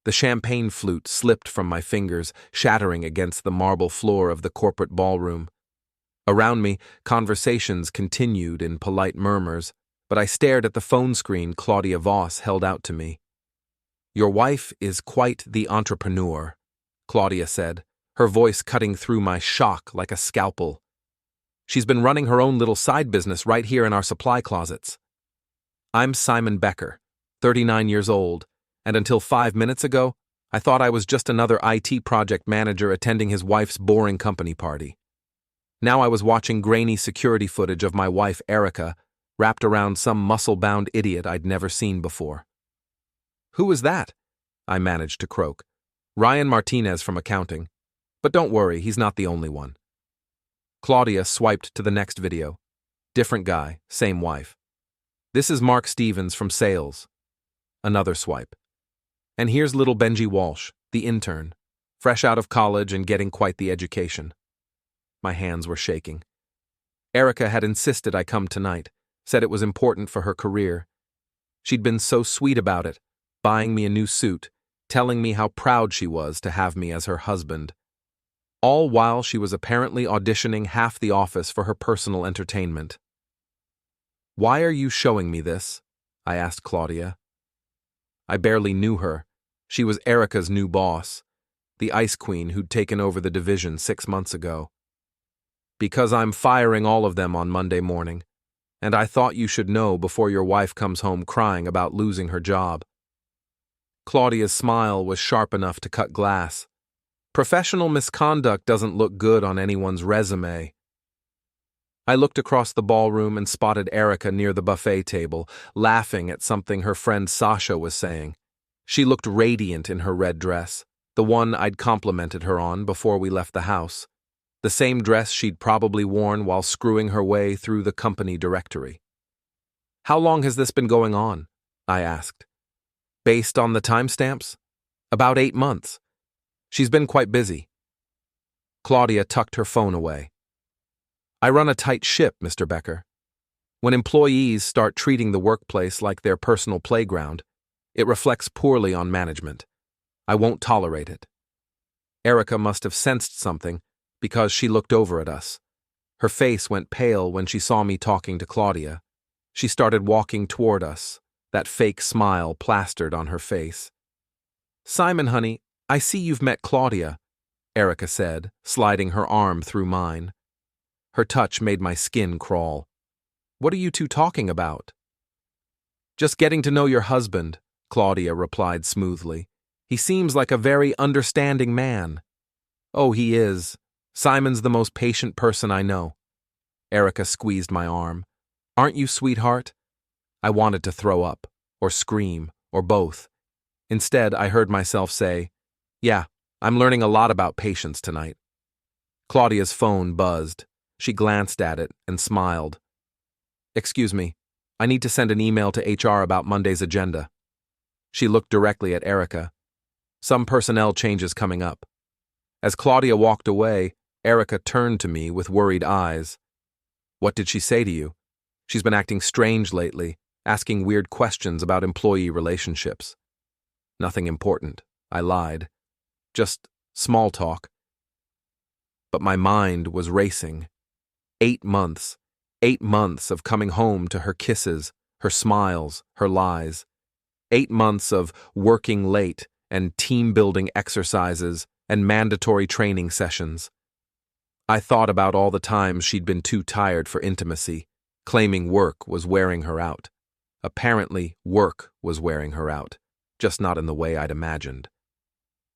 The champagne flute slipped from my fingers, shattering against the marble floor of the corporate ballroom. Around me, conversations continued in polite murmurs, but I stared at the phone screen Claudia Voss held out to me. "Your wife is quite the entrepreneur," Claudia said, her voice cutting through my shock like a scalpel. "She's been running her own little side business right here in our supply closets." I'm Simon Becker, 39 years old, and until 5 minutes ago, I thought I was just another IT project manager attending his wife's boring company party. Now I was watching grainy security footage of my wife, Erica, wrapped around some muscle-bound idiot I'd never seen before. "Who is that?" I managed to croak. "Ryan Martinez from accounting. But don't worry, he's not the only one." Claudia swiped to the next video. Different guy, same wife. "This is Mark Stevens from sales." Another swipe. "And here's little Benji Walsh, the intern, fresh out of college and getting quite the education." My hands were shaking. Erica had insisted I come tonight, said it was important for her career. She'd been so sweet about it, buying me a new suit, telling me how proud she was to have me as her husband. All while she was apparently auditioning half the office for her personal entertainment. "Why are you showing me this?" I asked Claudia. I barely knew her. She was Erica's new boss, the ice queen who'd taken over the division 6 months ago. "Because I'm firing all of them on Monday morning, and I thought you should know before your wife comes home crying about losing her job." Claudia's smile was sharp enough to cut glass. Professional misconduct doesn't look good on anyone's resume. I looked across the ballroom and spotted Erica near the buffet table, laughing at something her friend Sasha was saying. She looked radiant in her red dress, the one I'd complimented her on before we left the house. The same dress she'd probably worn while screwing her way through the company directory. "How long has this been going on?" I asked. "Based on the timestamps? About 8 months. She's been quite busy." Claudia tucked her phone away. "I run a tight ship, Mr. Becker. When employees start treating the workplace like their personal playground, it reflects poorly on management. I won't tolerate it." Erica must have sensed something, because she looked over at us. Her face went pale when she saw me talking to Claudia. She started walking toward us, that fake smile plastered on her face. "Simon, honey, I see you've met Claudia," Erica said, sliding her arm through mine. Her touch made my skin crawl. "What are you two talking about?" "Just getting to know your husband," Claudia replied smoothly. "He seems like a very understanding man." "Oh, he is. Simon's the most patient person I know." Erica squeezed my arm. "Aren't you, sweetheart?" I wanted to throw up, or scream, or both. Instead, I heard myself say, "Yeah, I'm learning a lot about patience tonight." Claudia's phone buzzed. She glanced at it and smiled. "Excuse me, I need to send an email to HR about Monday's agenda." She looked directly at Erica. "Some personnel changes coming up." As Claudia walked away, Erica turned to me with worried eyes. "What did she say to you? She's been acting strange lately, asking weird questions about employee relationships." "Nothing important," I lied. "Just small talk." But my mind was racing. 8 months. 8 months of coming home to her kisses, her smiles, her lies. 8 months of working late and team-building exercises and mandatory training sessions. I thought about all the times she'd been too tired for intimacy, claiming work was wearing her out. Apparently, work was wearing her out, just not in the way I'd imagined.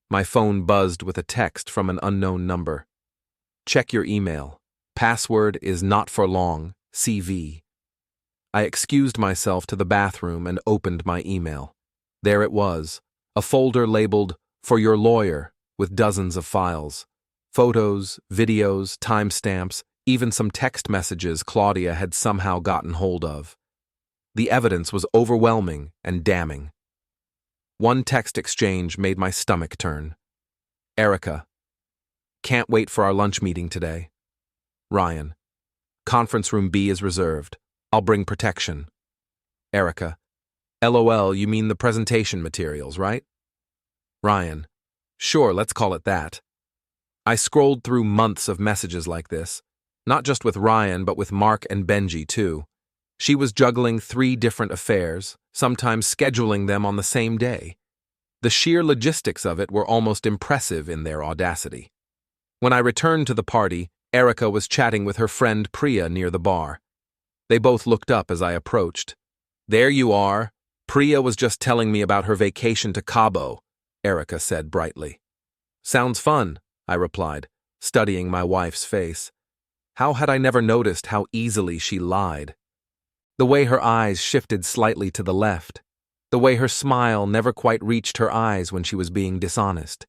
My phone buzzed with a text from an unknown number. "Check your email. Password is not for long, CV." I excused myself to the bathroom and opened my email. There it was, a folder labeled, "For your lawyer," with dozens of files. Photos, videos, timestamps, even some text messages Claudia had somehow gotten hold of. The evidence was overwhelming and damning. One text exchange made my stomach turn. "Erica, can't wait for our lunch meeting today." Ryan, "Conference room B is reserved. I'll bring protection." Erica, "LOL, you mean the presentation materials, right?" Ryan. Sure, let's call it that. I scrolled through months of messages like this, not just with Ryan, but with Mark and Benji, too. She was juggling 3 different affairs, sometimes scheduling them on the same day. The sheer logistics of it were almost impressive in their audacity. When I returned to the party, Erica was chatting with her friend Priya near the bar. They both looked up as I approached. There you are. Priya was just telling me about her vacation to Cabo, Erica said brightly. Sounds fun, I replied, studying my wife's face. How had I never noticed how easily she lied? The way her eyes shifted slightly to the left. The way her smile never quite reached her eyes when she was being dishonest.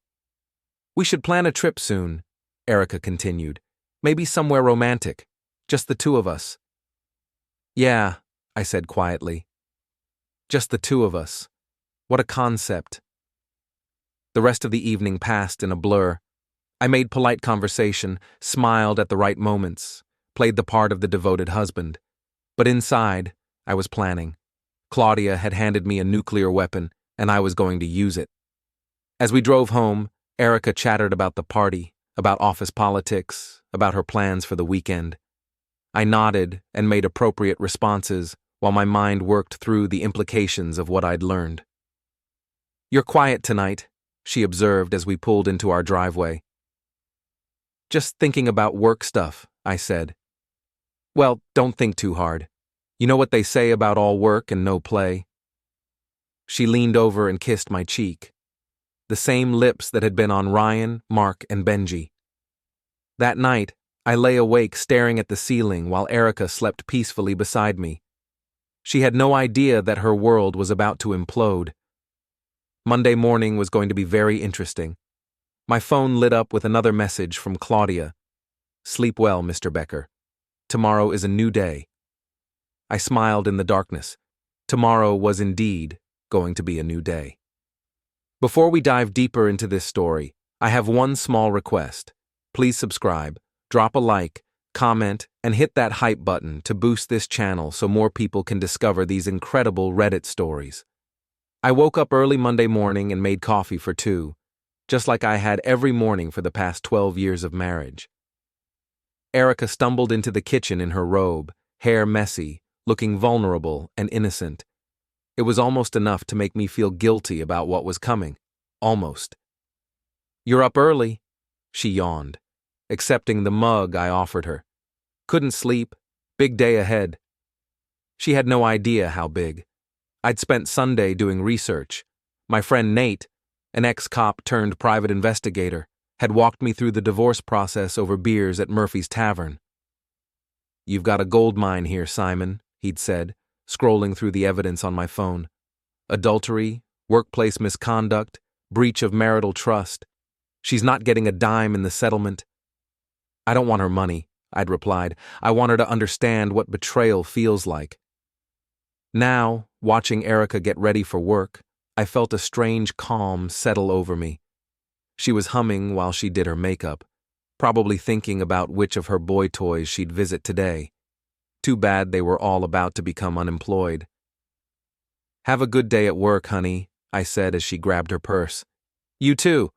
We should plan a trip soon, Erica continued. Maybe somewhere romantic. Just the 2 of us. Yeah, I said quietly. Just the 2 of us. What a concept. The rest of the evening passed in a blur. I made polite conversation, smiled at the right moments, played the part of the devoted husband. But inside, I was planning. Claudia had handed me a nuclear weapon, and I was going to use it. As we drove home, Erica chattered about the party, about office politics, about her plans for the weekend. I nodded and made appropriate responses while my mind worked through the implications of what I'd learned. You're quiet tonight, she observed as we pulled into our driveway. Just thinking about work stuff, I said. Well, don't think too hard. You know what they say about all work and no play? She leaned over and kissed my cheek. The same lips that had been on Ryan, Mark, and Benji. That night, I lay awake staring at the ceiling while Erica slept peacefully beside me. She had no idea that her world was about to implode. Monday morning was going to be very interesting. My phone lit up with another message from Claudia. Sleep well, Mr. Becker. Tomorrow is a new day. I smiled in the darkness. Tomorrow was indeed going to be a new day. Before we dive deeper into this story, I have one small request. Please subscribe, drop a like, comment, and hit that hype button to boost this channel so more people can discover these incredible Reddit stories. I woke up early Monday morning and made coffee for 2, just like I had every morning for the past 12 years of marriage. Erica stumbled into the kitchen in her robe, hair messy, looking vulnerable and innocent. It was almost enough to make me feel guilty about what was coming. Almost. You're up early, she yawned, accepting the mug I offered her. Couldn't sleep. Big day ahead. She had no idea how big. I'd spent Sunday doing research. My friend Nate, an ex-cop turned private investigator, had walked me through the divorce process over beers at Murphy's Tavern. You've got a gold mine here, Simon, he'd said, scrolling through the evidence on my phone. Adultery, workplace misconduct, breach of marital trust. She's not getting a dime in the settlement. I don't want her money, I'd replied. I want her to understand what betrayal feels like. Now, watching Erica get ready for work, I felt a strange calm settle over me. She was humming while she did her makeup, probably thinking about which of her boy toys she'd visit today. Too bad they were all about to become unemployed. Have a good day at work, honey, I said as she grabbed her purse. You too.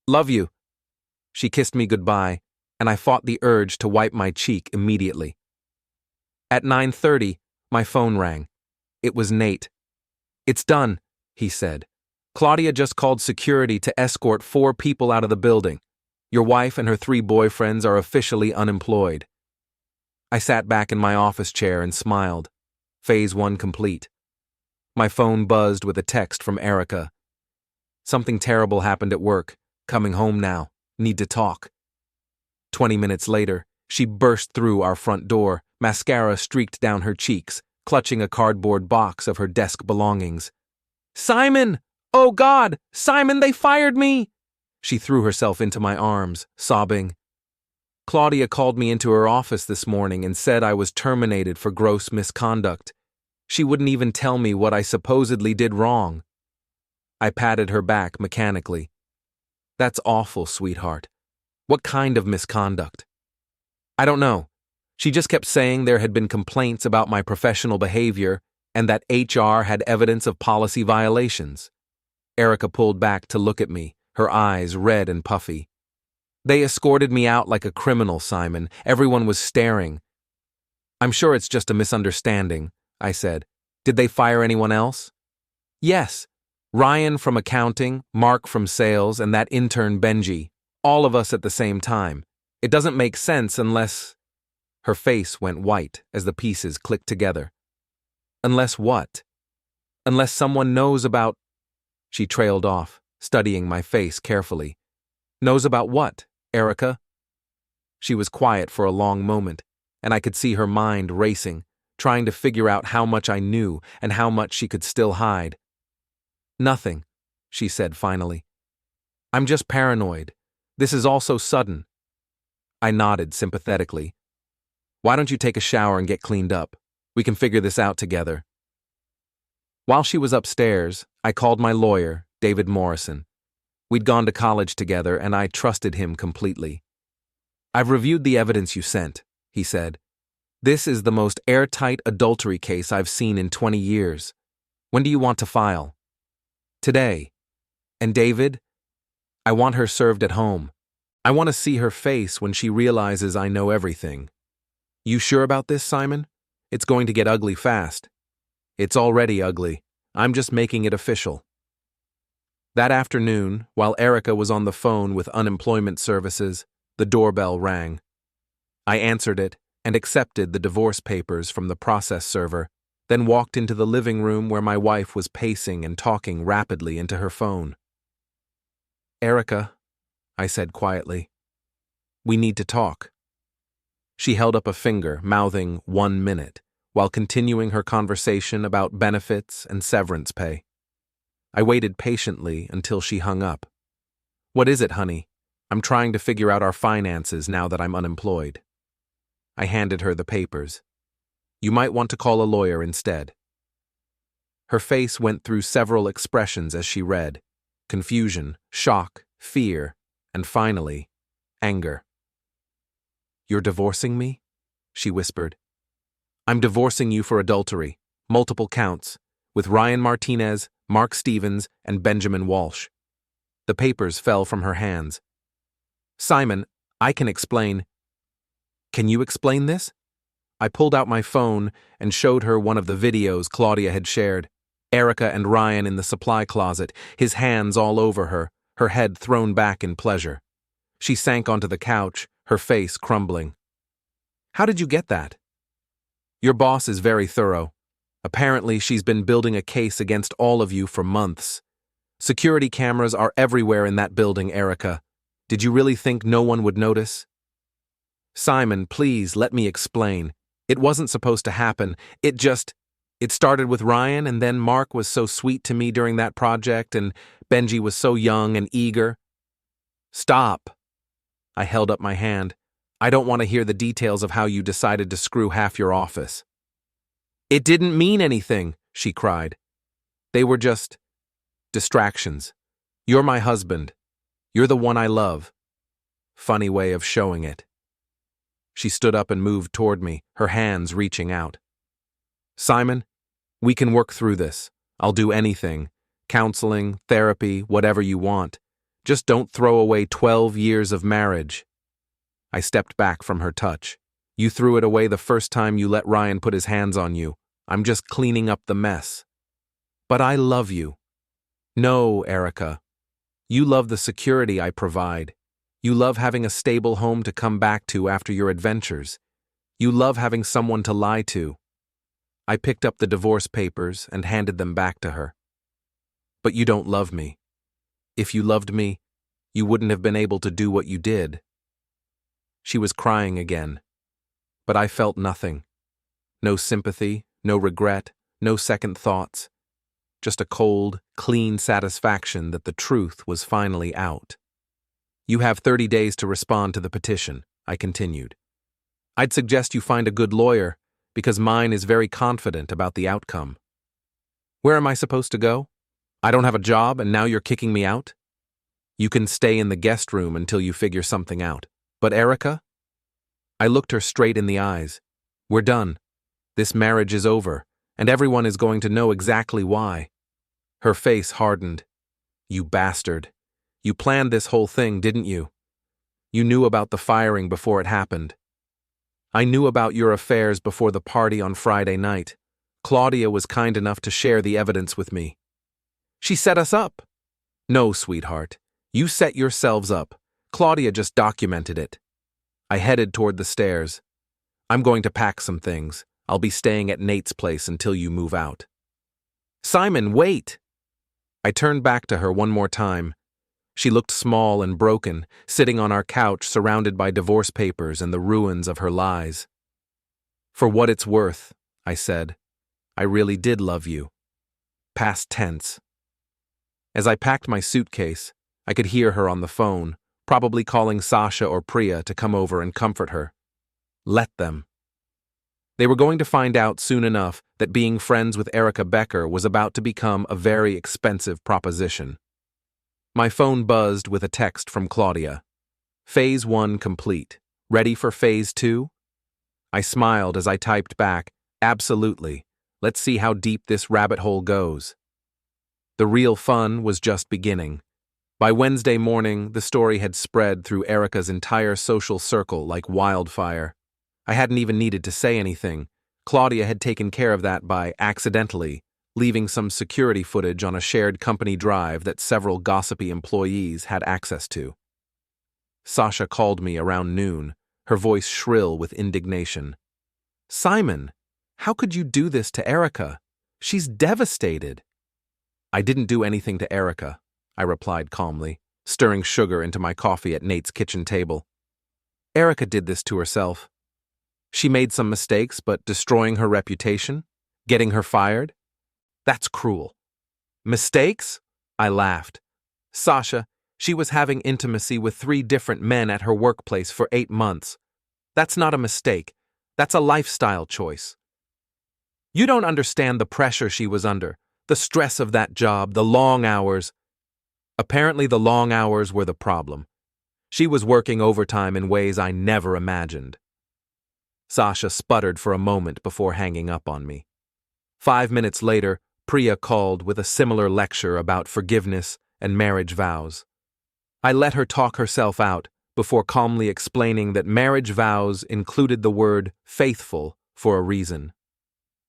Love you. She kissed me goodbye, and I fought the urge to wipe my cheek immediately. At 9:30, my phone rang. It was Nate. It's done, he said. Claudia just called security to escort 4 people out of the building. Your wife and her 3 boyfriends are officially unemployed. I sat back in my office chair and smiled. Phase 1 complete. My phone buzzed with a text from Erica. Something terrible happened at work. Coming home now. Need to talk. 20 minutes later, she burst through our front door, mascara streaked down her cheeks, clutching a cardboard box of her desk belongings. Simon! Oh God! Simon, they fired me! She threw herself into my arms, sobbing. Claudia called me into her office this morning and said I was terminated for gross misconduct. She wouldn't even tell me what I supposedly did wrong. I patted her back mechanically. That's awful, sweetheart. What kind of misconduct? I don't know. She just kept saying there had been complaints about my professional behavior and that HR had evidence of policy violations. Erica pulled back to look at me, her eyes red and puffy. They escorted me out like a criminal, Simon. Everyone was staring. I'm sure it's just a misunderstanding, I said. Did they fire anyone else? Yes. Ryan from accounting, Mark from sales, and that intern Benji. All of us at the same time. It doesn't make sense unless… Her face went white as the pieces clicked together. Unless what? Unless someone knows about… She trailed off, studying my face carefully. Knows about what, Erica? She was quiet for a long moment, and I could see her mind racing, trying to figure out how much I knew and how much she could still hide. Nothing, she said finally. I'm just paranoid. This is all so sudden. I nodded sympathetically. Why don't you take a shower and get cleaned up? We can figure this out together. While she was upstairs, I called my lawyer, David Morrison. We'd gone to college together, and I trusted him completely. I've reviewed the evidence you sent, he said. This is the most airtight adultery case I've seen in 20 years. When do you want to file? Today. And David? I want her served at home. I want to see her face when she realizes I know everything. You sure about this, Simon? It's going to get ugly fast. It's already ugly. I'm just making it official. That afternoon, while Erica was on the phone with unemployment services, the doorbell rang. I answered it and accepted the divorce papers from the process server, then walked into the living room where my wife was pacing and talking rapidly into her phone. Erica, I said quietly, we need to talk. She held up a finger, mouthing 1 minute, while continuing her conversation about benefits and severance pay. I waited patiently until she hung up. What is it, honey? I'm trying to figure out our finances now that I'm unemployed. I handed her the papers. You might want to call a lawyer instead. Her face went through several expressions as she read: confusion, shock, fear, and finally, anger. You're divorcing me? She whispered. I'm divorcing you for adultery, multiple counts, with Ryan Martinez, Mark Stevens, and Benjamin Walsh. The papers fell from her hands. Simon, I can explain. Can you explain this? I pulled out my phone and showed her one of the videos Claudia had shared. Erica and Ryan in the supply closet, his hands all over her, her head thrown back in pleasure. She sank onto the couch, her face crumbling. How did you get that? Your boss is very thorough. Apparently, she's been building a case against all of you for months. Security cameras are everywhere in that building, Erica. Did you really think no one would notice? Simon, please let me explain. It wasn't supposed to happen. It started with Ryan, and then Mark was so sweet to me during that project, and Benji was so young and eager. Stop. I held up my hand. I don't want to hear the details of how you decided to screw half your office. It didn't mean anything, she cried. They were just distractions. You're my husband. You're the one I love. Funny way of showing it. She stood up and moved toward me, her hands reaching out. Simon, we can work through this. I'll do anything. Counseling, therapy, whatever you want. Just don't throw away 12 years of marriage. I stepped back from her touch. You threw it away the first time you let Ryan put his hands on you. I'm just cleaning up the mess. But I love you. No, Erica. You love the security I provide. You love having a stable home to come back to after your adventures. You love having someone to lie to. I picked up the divorce papers and handed them back to her. But you don't love me. If you loved me, you wouldn't have been able to do what you did. She was crying again. But I felt nothing. No sympathy, no regret, no second thoughts. Just a cold, clean satisfaction that the truth was finally out. You have 30 days to respond to the petition, I continued. I'd suggest you find a good lawyer, because mine is very confident about the outcome. Where am I supposed to go? I don't have a job and now you're kicking me out? You can stay in the guest room until you figure something out. But Erica? I looked her straight in the eyes. We're done. This marriage is over, and everyone is going to know exactly why. Her face hardened. You bastard. You planned this whole thing, didn't you? You knew about the firing before it happened. I knew about your affairs before the party on Friday night. Claudia was kind enough to share the evidence with me. She set us up. No, sweetheart. You set yourselves up. Claudia just documented it. I headed toward the stairs. I'm going to pack some things. I'll be staying at Nate's place until you move out. Simon, wait! I turned back to her one more time. She looked small and broken, sitting on our couch surrounded by divorce papers and the ruins of her lies. For what it's worth, I said, I really did love you. Past tense. As I packed my suitcase, I could hear her on the phone, probably calling Sasha or Priya to come over and comfort her. Let them. They were going to find out soon enough that being friends with Erica Becker was about to become a very expensive proposition. My phone buzzed with a text from Claudia. Phase 1 complete. Ready for Phase 2? I smiled as I typed back, absolutely. Let's see how deep this rabbit hole goes. The real fun was just beginning. By Wednesday morning, the story had spread through Erica's entire social circle like wildfire. I hadn't even needed to say anything. Claudia had taken care of that by accidentally leaving some security footage on a shared company drive that several gossipy employees had access to. Sasha called me around noon, her voice shrill with indignation. Simon, how could you do this to Erica? She's devastated. I didn't do anything to Erica, I replied calmly, stirring sugar into my coffee at Nate's kitchen table. Erica did this to herself. She made some mistakes, but destroying her reputation? Getting her fired? That's cruel. Mistakes? I laughed. Sasha, she was having intimacy with 3 different men at her workplace for 8 months. That's not a mistake. That's a lifestyle choice. You don't understand the pressure she was under, the stress of that job, the long hours. Apparently the long hours were the problem. She was working overtime in ways I never imagined. Sasha sputtered for a moment before hanging up on me. 5 minutes later, Priya called with a similar lecture about forgiveness and marriage vows. I let her talk herself out before calmly explaining that marriage vows included the word faithful for a reason.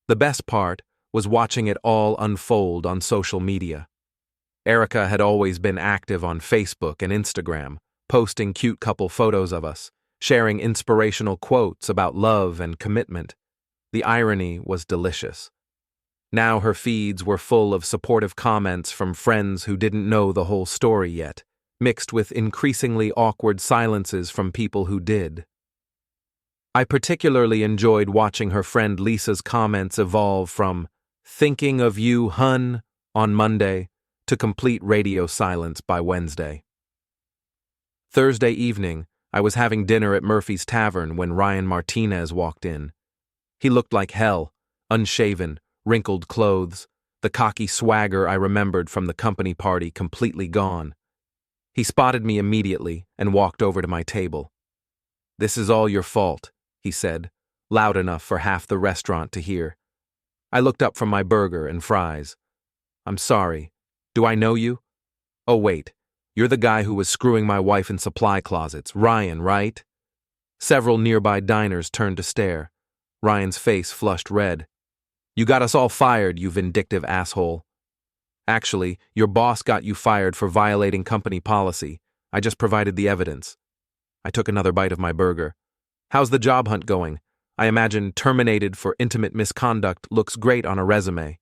The best part was watching it all unfold on social media. Erica had always been active on Facebook and Instagram, posting cute couple photos of us, sharing inspirational quotes about love and commitment. The irony was delicious. Now her feeds were full of supportive comments from friends who didn't know the whole story yet, mixed with increasingly awkward silences from people who did. I particularly enjoyed watching her friend Lisa's comments evolve from "thinking of you, hun," on Monday to complete radio silence by Wednesday. Thursday evening, I was having dinner at Murphy's Tavern when Ryan Martinez walked in. He looked like hell, unshaven, wrinkled clothes, the cocky swagger I remembered from the company party completely gone. He spotted me immediately and walked over to my table. "This is all your fault," he said, loud enough for half the restaurant to hear. I looked up from my burger and fries. "I'm sorry. Do I know you? Oh, wait. You're the guy who was screwing my wife in supply closets, Ryan, right?" Several nearby diners turned to stare. Ryan's face flushed red. "You got us all fired, you vindictive asshole." "Actually, your boss got you fired for violating company policy. I just provided the evidence." I took another bite of my burger. "How's the job hunt going? I imagine terminated for intimate misconduct looks great on a resume."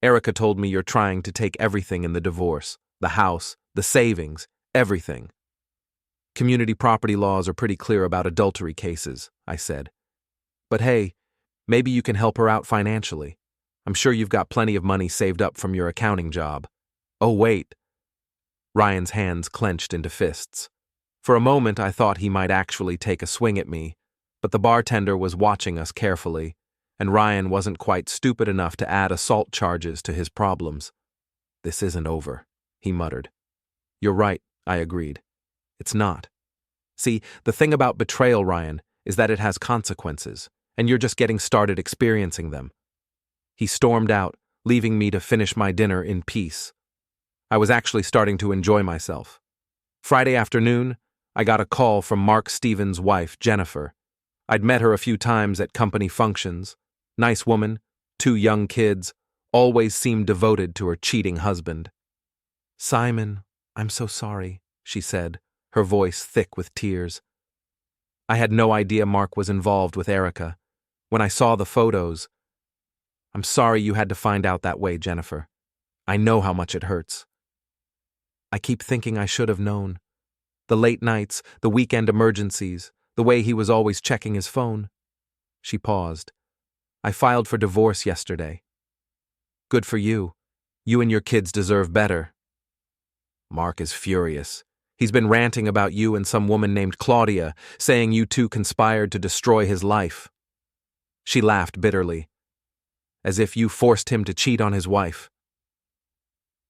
"Erica told me you're trying to take everything in the divorce, the house, the savings, everything." "Community property laws are pretty clear about adultery cases," I said. "But hey, maybe you can help her out financially. I'm sure you've got plenty of money saved up from your accounting job." "Oh, wait." Ryan's hands clenched into fists. For a moment I thought he might actually take a swing at me, but the bartender was watching us carefully, and Ryan wasn't quite stupid enough to add assault charges to his problems. "This isn't over," he muttered. "You're right," I agreed. "It's not. See, the thing about betrayal, Ryan, is that it has consequences, and you're just getting started experiencing them." He stormed out, leaving me to finish my dinner in peace. I was actually starting to enjoy myself. Friday afternoon, I got a call from Mark Stevens' wife, Jennifer. I'd met her a few times at company functions. Nice woman, 2 young kids, always seemed devoted to her cheating husband. "Simon, I'm so sorry," she said, her voice thick with tears. I had no idea Mark was involved with Erica. When I saw the photos, "I'm sorry you had to find out that way, Jennifer. I know how much it hurts. I keep thinking I should have known. The late nights, the weekend emergencies, the way he was always checking his phone." She paused. "I filed for divorce yesterday." "Good for you. You and your kids deserve better." "Mark is furious. He's been ranting about you and some woman named Claudia, saying you two conspired to destroy his life." She laughed bitterly. "As if you forced him to cheat on his wife."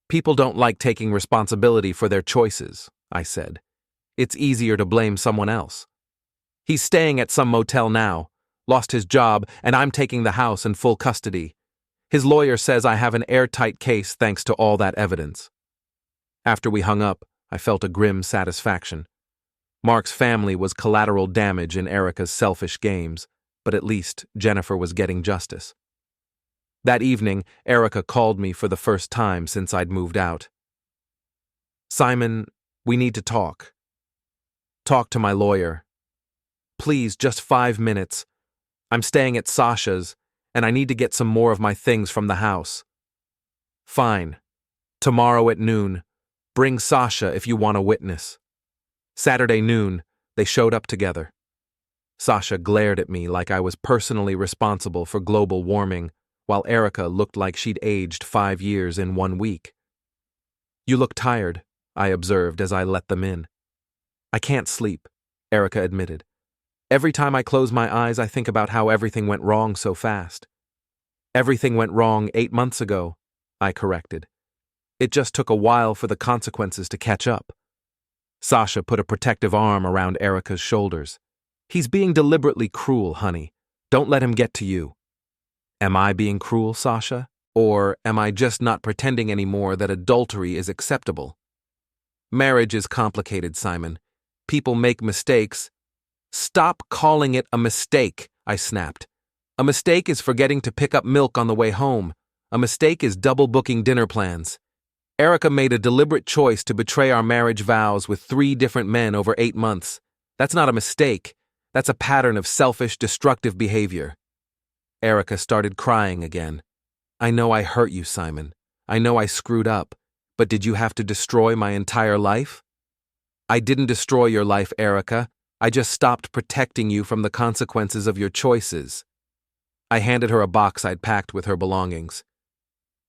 "People don't like taking responsibility for their choices," I said. "It's easier to blame someone else. He's staying at some motel now, lost his job, and I'm taking the house in full custody. His lawyer says I have an airtight case thanks to all that evidence." After we hung up, I felt a grim satisfaction. Mark's family was collateral damage in Erica's selfish games, but at least Jennifer was getting justice. That evening, Erica called me for the first time since I'd moved out. "Simon, we need to talk. Talk to my lawyer. Please, just 5 minutes. I'm staying at Sasha's, and I need to get some more of my things from the house." "Fine. Tomorrow at noon. Bring Sasha if you want a witness." Saturday noon, they showed up together. Sasha glared at me like I was personally responsible for global warming, while Erica looked like she'd aged 5 years in 1 week. "You look tired," I observed as I let them in. "I can't sleep," Erica admitted. "Every time I close my eyes, I think about how everything went wrong so fast." "Everything went wrong 8 months ago," I corrected. "It just took a while for the consequences to catch up." Sasha put a protective arm around Erica's shoulders. "He's being deliberately cruel, honey. Don't let him get to you." Am I being cruel, Sasha? Or am I just not pretending anymore that adultery is acceptable? Marriage is complicated, Simon. People make mistakes. "Stop calling it a mistake," I snapped. "A mistake is forgetting to pick up milk on the way home. A mistake is double booking dinner plans. Erica made a deliberate choice to betray our marriage vows with 3 different men over 8 months. That's not a mistake. That's a pattern of selfish, destructive behavior." Erica started crying again. "I know I hurt you, Simon. I know I screwed up. But did you have to destroy my entire life?" "I didn't destroy your life, Erica. I just stopped protecting you from the consequences of your choices." I handed her a box I'd packed with her belongings.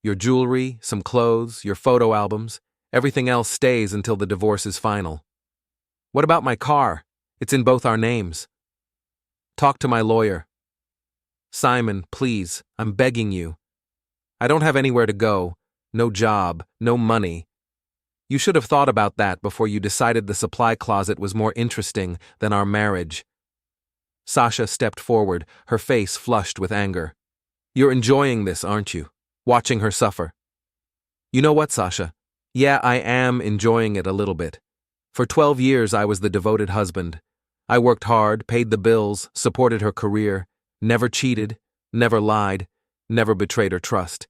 "Your jewelry, some clothes, your photo albums, everything else stays until the divorce is final." "What about my car? It's in both our names." "Talk to my lawyer." "Simon, please, I'm begging you. I don't have anywhere to go, no job, no money. You should have thought about that before you decided the supply closet was more interesting than our marriage." Sasha stepped forward, her face flushed with anger. "You're enjoying this, aren't you? Watching her suffer." "You know what, Sasha? Yeah, I am enjoying it a little bit. For 12 years I was the devoted husband. I worked hard, paid the bills, supported her career, never cheated, never lied, never betrayed her trust.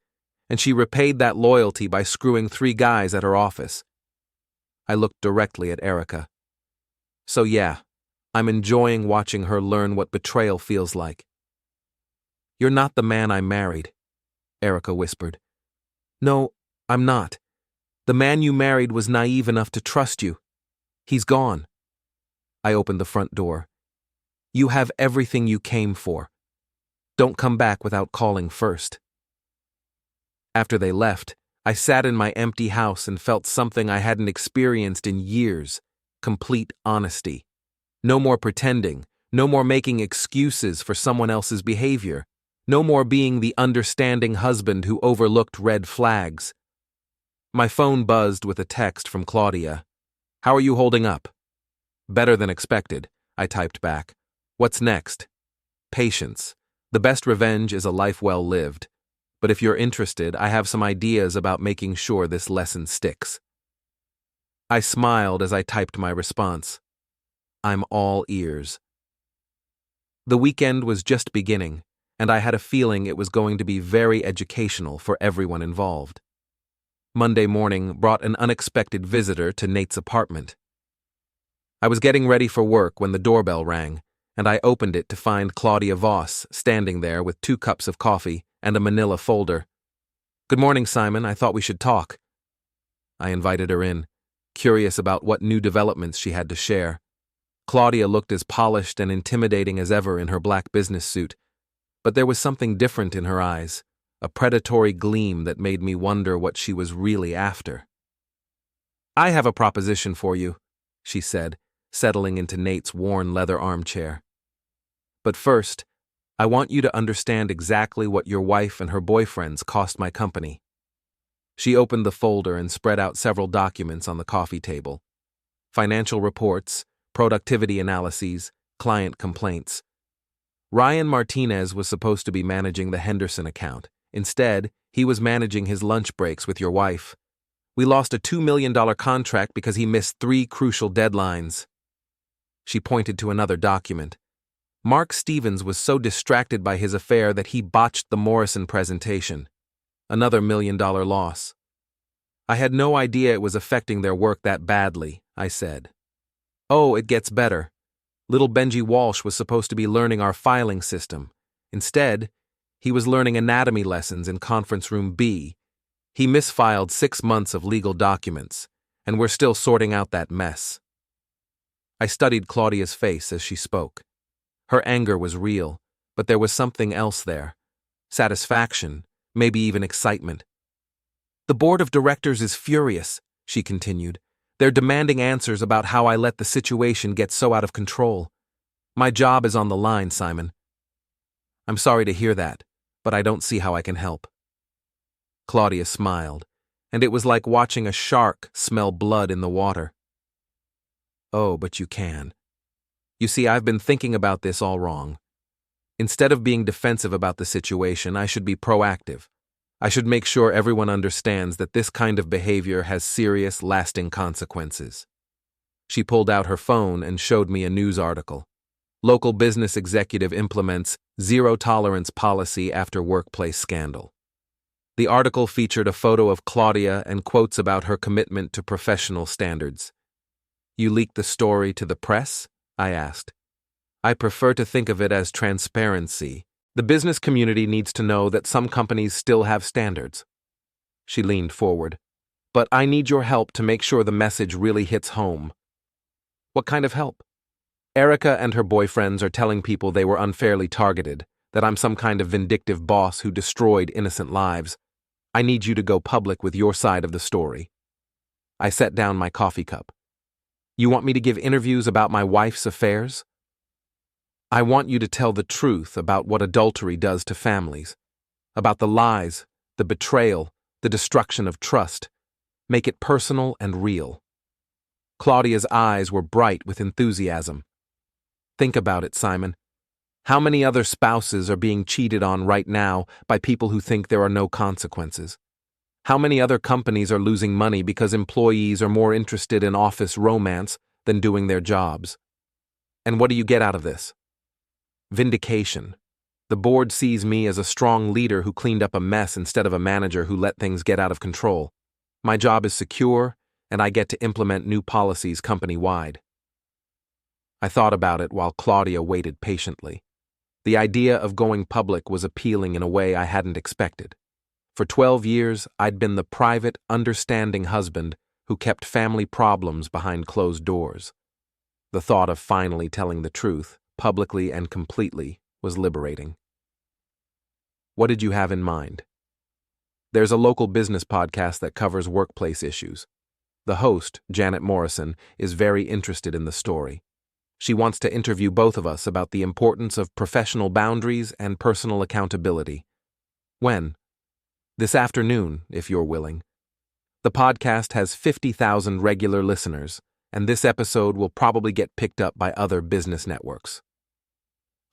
And she repaid that loyalty by screwing 3 guys at her office." I looked directly at Erica. "So yeah, I'm enjoying watching her learn what betrayal feels like." "You're not the man I married," Erica whispered. "No, I'm not. The man you married was naive enough to trust you. He's gone." I opened the front door. "You have everything you came for. Don't come back without calling first." After they left, I sat in my empty house and felt something I hadn't experienced in years: complete honesty. No more pretending, no more making excuses for someone else's behavior, no more being the understanding husband who overlooked red flags. My phone buzzed with a text from Claudia. "How are you holding up?" "Better than expected," I typed back. "What's next?" "Patience. The best revenge is a life well lived. But if you're interested, I have some ideas about making sure this lesson sticks. I smiled as I typed my response. I'm all ears. The weekend was just beginning, and I had a feeling it was going to be very educational for everyone involved. Monday morning brought an unexpected visitor to Nate's apartment. I was getting ready for work when the doorbell rang, and I opened it to find Claudia Voss standing there with 2 cups of coffee and a manila folder. "Good morning, Simon. I thought we should talk." I invited her in, curious about what new developments she had to share. Claudia looked as polished and intimidating as ever in her black business suit, but there was something different in her eyes, a predatory gleam that made me wonder what she was really after. "I have a proposition for you," she said, settling into Nate's worn leather armchair. "But first, I want you to understand exactly what your wife and her boyfriends cost my company." She opened the folder and spread out several documents on the coffee table. Financial reports, productivity analyses, client complaints. Ryan Martinez was supposed to be managing the Henderson account. Instead, he was managing his lunch breaks with your wife. We lost a $2 million contract because he missed 3 crucial deadlines. She pointed to another document. Mark Stevens was so distracted by his affair that he botched the Morrison presentation. Another $1 million loss. "I had no idea it was affecting their work that badly," I said. "Oh, it gets better. Little Benji Walsh was supposed to be learning our filing system. Instead, he was learning anatomy lessons in conference room B. He misfiled 6 months of legal documents, and we're still sorting out that mess." I studied Claudia's face as she spoke. Her anger was real, but there was something else there. Satisfaction, maybe even excitement. "The board of directors is furious," she continued. "They're demanding answers about how I let the situation get so out of control. My job is on the line, Simon." "I'm sorry to hear that, but I don't see how I can help." Claudia smiled, and it was like watching a shark smell blood in the water. "Oh, but you can. You see, I've been thinking about this all wrong. Instead of being defensive about the situation, I should be proactive. I should make sure everyone understands that this kind of behavior has serious, lasting consequences." She pulled out her phone and showed me a news article. Local business executive implements zero-tolerance policy after workplace scandal. The article featured a photo of Claudia and quotes about her commitment to professional standards. "You leaked the story to the press?" I asked. "I prefer to think of it as transparency. The business community needs to know that some companies still have standards." She leaned forward. "But I need your help to make sure the message really hits home." "What kind of help?" "Erica and her boyfriends are telling people they were unfairly targeted, that I'm some kind of vindictive boss who destroyed innocent lives. I need you to go public with your side of the story." I set down my coffee cup. "You want me to give interviews about my wife's affairs?" "I want you to tell the truth about what adultery does to families, about the lies, the betrayal, the destruction of trust. Make it personal and real." Claudia's eyes were bright with enthusiasm. "Think about it, Simon. How many other spouses are being cheated on right now by people who think there are no consequences? How many other companies are losing money because employees are more interested in office romance than doing their jobs? And what do you get out of this? Vindication. The board sees me as a strong leader who cleaned up a mess instead of a manager who let things get out of control. My job is secure, and I get to implement new policies company-wide." I thought about it while Claudia waited patiently. The idea of going public was appealing in a way I hadn't expected. For 12 years, I'd been the private, understanding husband who kept family problems behind closed doors. The thought of finally telling the truth, publicly and completely, was liberating. "What did you have in mind?" "There's a local business podcast that covers workplace issues. The host, Janet Morrison, is very interested in the story. She wants to interview both of us about the importance of professional boundaries and personal accountability." "When?" "This afternoon, if you're willing. The podcast has 50,000 regular listeners, and this episode will probably get picked up by other business networks."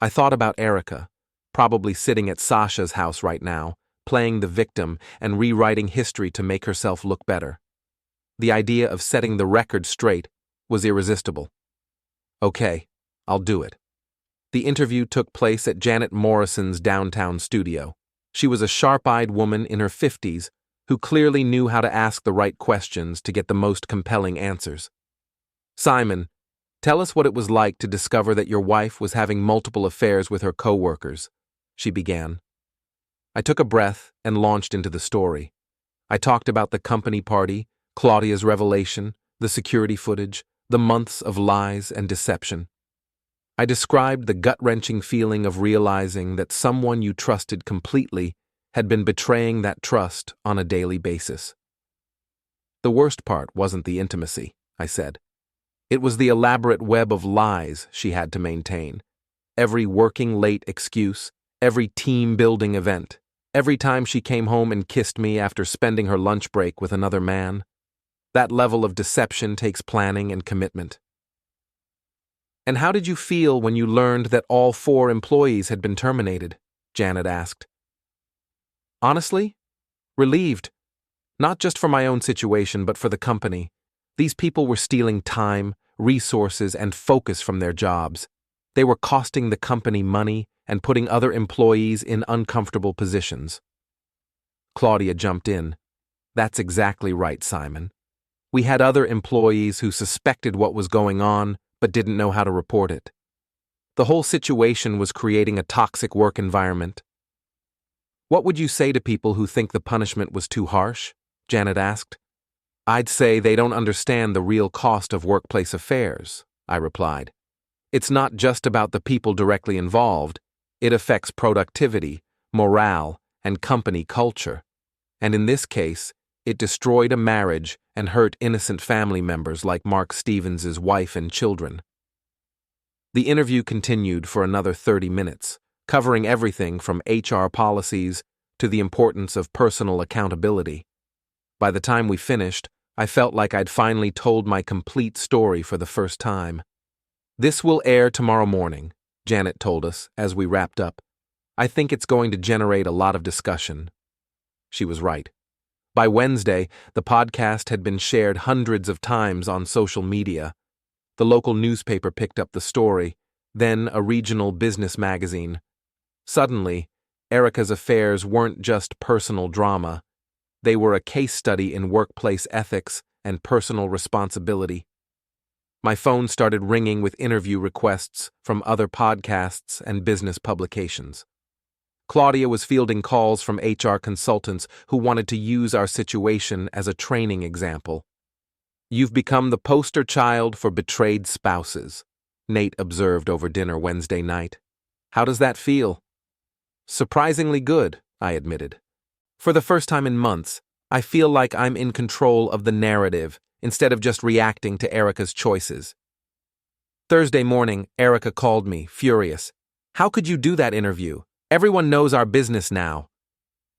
I thought about Erica, probably sitting at Sasha's house right now, playing the victim and rewriting history to make herself look better. The idea of setting the record straight was irresistible. Okay, I'll do it. The interview took place at Janet Morrison's downtown studio. She was a sharp-eyed woman in her 50s who clearly knew how to ask the right questions to get the most compelling answers. Simon, tell us what it was like to discover that your wife was having multiple affairs with her coworkers, she began. I took a breath and launched into the story. I talked about the company party, Claudia's revelation, the security footage, the months of lies and deception. I described the gut-wrenching feeling of realizing that someone you trusted completely had been betraying that trust on a daily basis. The worst part wasn't the intimacy, I said. It was the elaborate web of lies she had to maintain. Every working late excuse, every team-building event, every time she came home and kissed me after spending her lunch break with another man. That level of deception takes planning and commitment. And how did you feel when you learned that all 4 employees had been terminated? Janet asked. Honestly, relieved. Not just for my own situation, but for the company. These people were stealing time, resources, and focus from their jobs. They were costing the company money and putting other employees in uncomfortable positions. Claudia jumped in. That's exactly right, Simon. We had other employees who suspected what was going on, but didn't know how to report it. The whole situation was creating a toxic work environment. What would you say to people who think the punishment was too harsh? Janet asked. I'd say they don't understand the real cost of workplace affairs, I replied. It's not just about the people directly involved. It affects productivity, morale, and company culture. And in this case, it destroyed a marriage and hurt innocent family members like Mark Stevens' wife and children. The interview continued for another 30 minutes, covering everything from HR policies to the importance of personal accountability. By the time we finished, I felt like I'd finally told my complete story for the first time. This will air tomorrow morning, Janet told us as we wrapped up. I think it's going to generate a lot of discussion. She was right. By Wednesday, the podcast had been shared hundreds of times on social media. The local newspaper picked up the story, then a regional business magazine. Suddenly, Erica's affairs weren't just personal drama. They were a case study in workplace ethics and personal responsibility. My phone started ringing with interview requests from other podcasts and business publications. Claudia was fielding calls from HR consultants who wanted to use our situation as a training example. You've become the poster child for betrayed spouses, Nate observed over dinner Wednesday night. How does that feel? Surprisingly good, I admitted. For the first time in months, I feel like I'm in control of the narrative instead of just reacting to Erica's choices. Thursday morning, Erica called me, furious. How could you do that interview? Everyone knows our business now.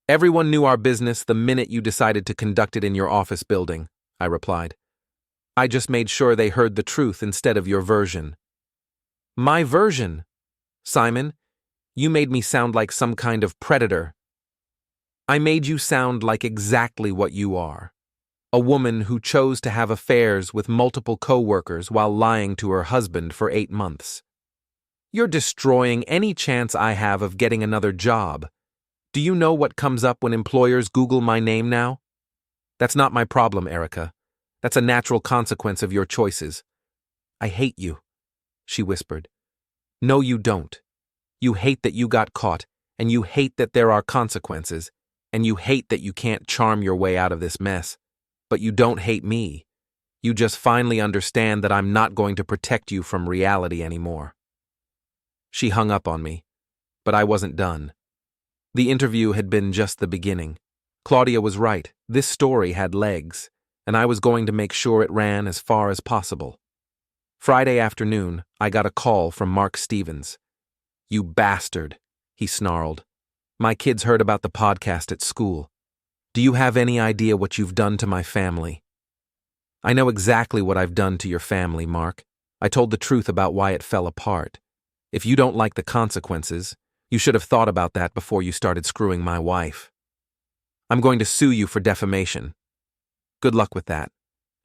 Everyone knew our business the minute you decided to conduct it in your office building, I replied. I just made sure they heard the truth instead of your version. My version? Simon, you made me sound like some kind of predator. I made you sound like exactly what you are. A woman who chose to have affairs with multiple coworkers while lying to her husband for 8 months. You're destroying any chance I have of getting another job. Do you know what comes up when employers Google my name now? That's not my problem, Erica. That's a natural consequence of your choices. I hate you, she whispered. No, you don't. You hate that you got caught, and you hate that there are consequences, and you hate that you can't charm your way out of this mess. But you don't hate me. You just finally understand that I'm not going to protect you from reality anymore. She hung up on me, but I wasn't done. The interview had been just the beginning. Claudia was right. This story had legs, and I was going to make sure it ran as far as possible. Friday afternoon, I got a call from Mark Stevens. You bastard, he snarled. My kids heard about the podcast at school. Do you have any idea what you've done to my family? I know exactly what I've done to your family, Mark. I told the truth about why it fell apart. If you don't like the consequences, you should have thought about that before you started screwing my wife. I'm going to sue you for defamation. Good luck with that.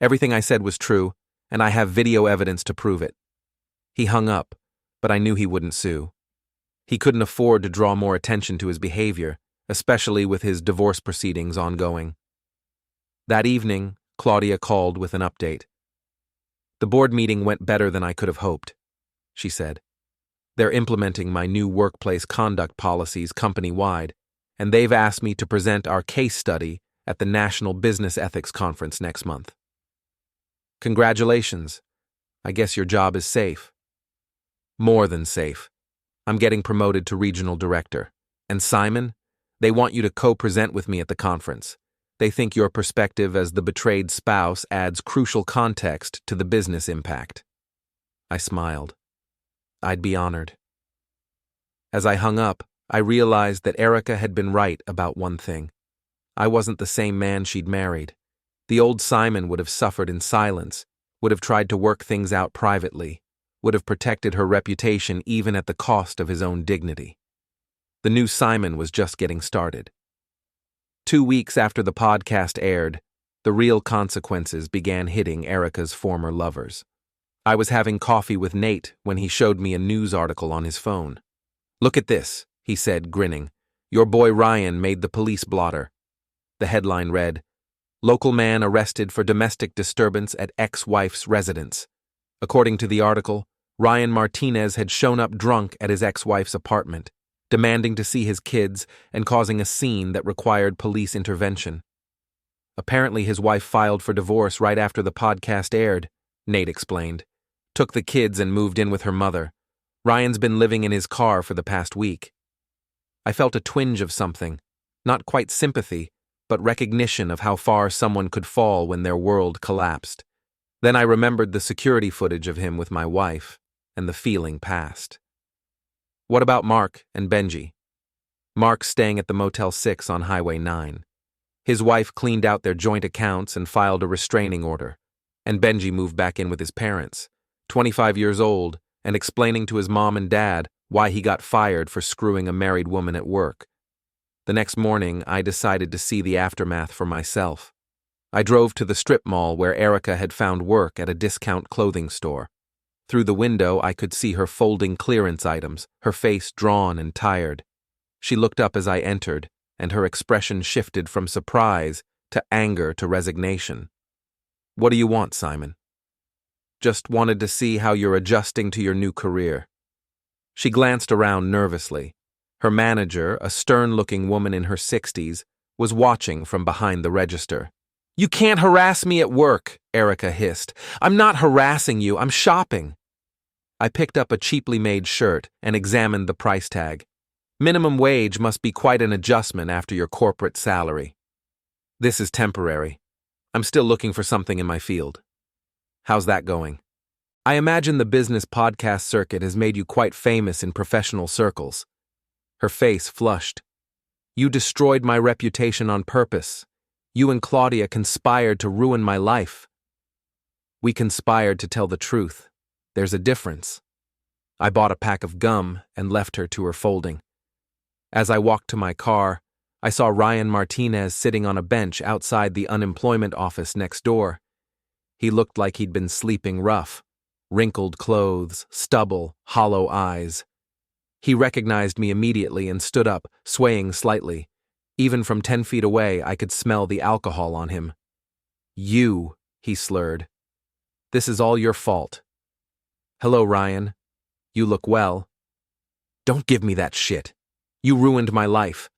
Everything I said was true, and I have video evidence to prove it. He hung up, but I knew he wouldn't sue. He couldn't afford to draw more attention to his behavior, especially with his divorce proceedings ongoing. That evening, Claudia called with an update. The board meeting went better than I could have hoped, she said. They're implementing my new workplace conduct policies company-wide, and they've asked me to present our case study at the National Business Ethics Conference next month. Congratulations. I guess your job is safe. More than safe. I'm getting promoted to regional director. And Simon, they want you to co-present with me at the conference. They think your perspective as the betrayed spouse adds crucial context to the business impact. I smiled. I'd be honored. As I hung up, I realized that Erica had been right about one thing. I wasn't the same man she'd married. The old Simon would have suffered in silence, would have tried to work things out privately, would have protected her reputation even at the cost of his own dignity. The new Simon was just getting started. 2 weeks after the podcast aired, the real consequences began hitting Erica's former lovers. I was having coffee with Nate when he showed me a news article on his phone. "Look at this," he said, grinning. "Your boy Ryan made the police blotter." The headline read, "Local man arrested for domestic disturbance at ex-wife's residence." According to the article, Ryan Martinez had shown up drunk at his ex-wife's apartment, demanding to see his kids and causing a scene that required police intervention. Apparently his wife filed for divorce right after the podcast aired, Nate explained. Took the kids and moved in with her mother. Ryan's been living in his car for the past week. I felt a twinge of something, not quite sympathy, but recognition of how far someone could fall when their world collapsed. Then I remembered the security footage of him with my wife, and the feeling passed. What about Mark and Benji? Mark's staying at the Motel 6 on Highway 9. His wife cleaned out their joint accounts and filed a restraining order, and Benji moved back in with his parents, 25 years old, and explaining to his mom and dad why he got fired for screwing a married woman at work. The next morning, I decided to see the aftermath for myself. I drove to the strip mall where Erica had found work at a discount clothing store. Through the window, I could see her folding clearance items, her face drawn and tired. She looked up as I entered, and her expression shifted from surprise to anger to resignation. "What do you want, Simon?" "Just wanted to see how you're adjusting to your new career." She glanced around nervously. Her manager, a stern-looking woman in her 60s, was watching from behind the register. "You can't harass me at work," Erica hissed. "I'm not harassing you, I'm shopping." I picked up a cheaply made shirt and examined the price tag. Minimum wage must be quite an adjustment after your corporate salary. "This is temporary. I'm still looking for something in my field." "How's that going?" "I imagine the business podcast circuit has made you quite famous in professional circles." Her face flushed. "You destroyed my reputation on purpose. You and Claudia conspired to ruin my life." "We conspired to tell the truth. There's a difference." I bought a pack of gum and left her to her folding. As I walked to my car, I saw Ryan Martinez sitting on a bench outside the unemployment office next door. He looked like he'd been sleeping rough. Wrinkled clothes, stubble, hollow eyes. He recognized me immediately and stood up, swaying slightly. Even from 10 feet away, I could smell the alcohol on him. "You," he slurred. "This is all your fault." "Hello, Ryan. You look well." "Don't give me that shit. You ruined my life.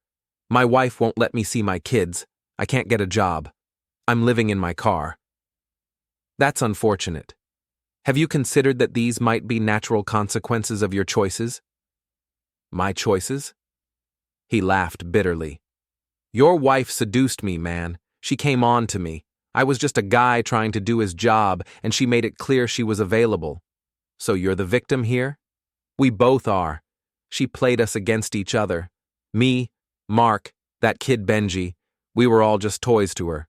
My wife won't let me see my kids. I can't get a job. I'm living in my car." "That's unfortunate. Have you considered that these might be natural consequences of your choices?" "My choices?" He laughed bitterly. "Your wife seduced me, man. She came on to me. I was just a guy trying to do his job, and she made it clear she was available. So you're the victim here? We both are. She played us against each other. Me, Mark, that kid Benji, we were all just toys to her."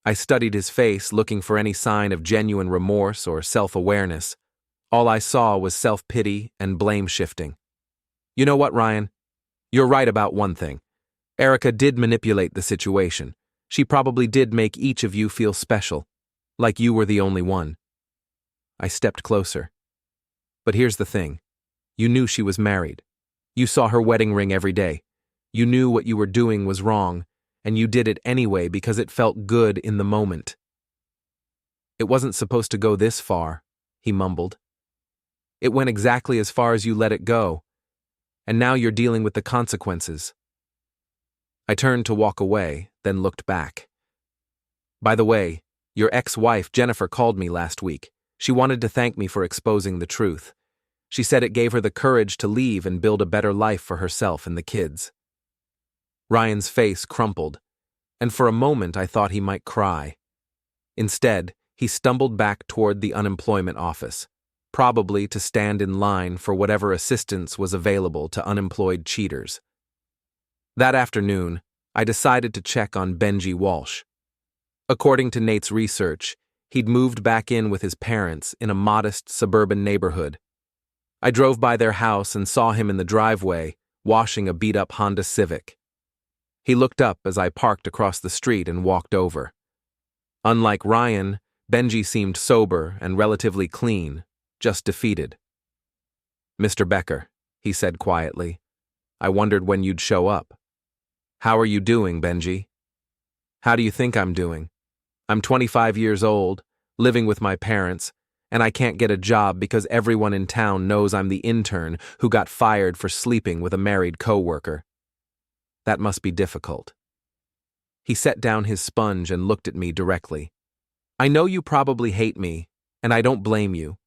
I studied his face, looking for any sign of genuine remorse or self-awareness. All I saw was self-pity and blame-shifting. "You know what, Ryan? You're right about one thing. Erica did manipulate the situation. She probably did make each of you feel special, like you were the only one. I stepped closer. But here's the thing. You knew she was married. You saw her wedding ring every day. You knew what you were doing was wrong, and you did it anyway because it felt good in the moment. It wasn't supposed to go this far, he mumbled. It went exactly as far as you let it go, and now you're dealing with the consequences. I turned to walk away, then looked back. By the way, your ex-wife Jennifer called me last week. She wanted to thank me for exposing the truth. She said it gave her the courage to leave and build a better life for herself and the kids. Ryan's face crumpled, and for a moment I thought he might cry. Instead, he stumbled back toward the unemployment office, probably to stand in line for whatever assistance was available to unemployed cheaters. That afternoon, I decided to check on Benji Walsh. According to Nate's research, he'd moved back in with his parents in a modest suburban neighborhood. I drove by their house and saw him in the driveway, washing a beat-up Honda Civic. He looked up as I parked across the street and walked over. Unlike Ryan, Benji seemed sober and relatively clean, just defeated. "Mr. Becker," he said quietly, "I wondered when you'd show up." "How are you doing, Benji?" "How do you think I'm doing? I'm 25 years old, living with my parents, and I can't get a job because everyone in town knows I'm the intern who got fired for sleeping with a married coworker. That must be difficult." He set down his sponge and looked at me directly. "I know you probably hate me, and I don't blame you.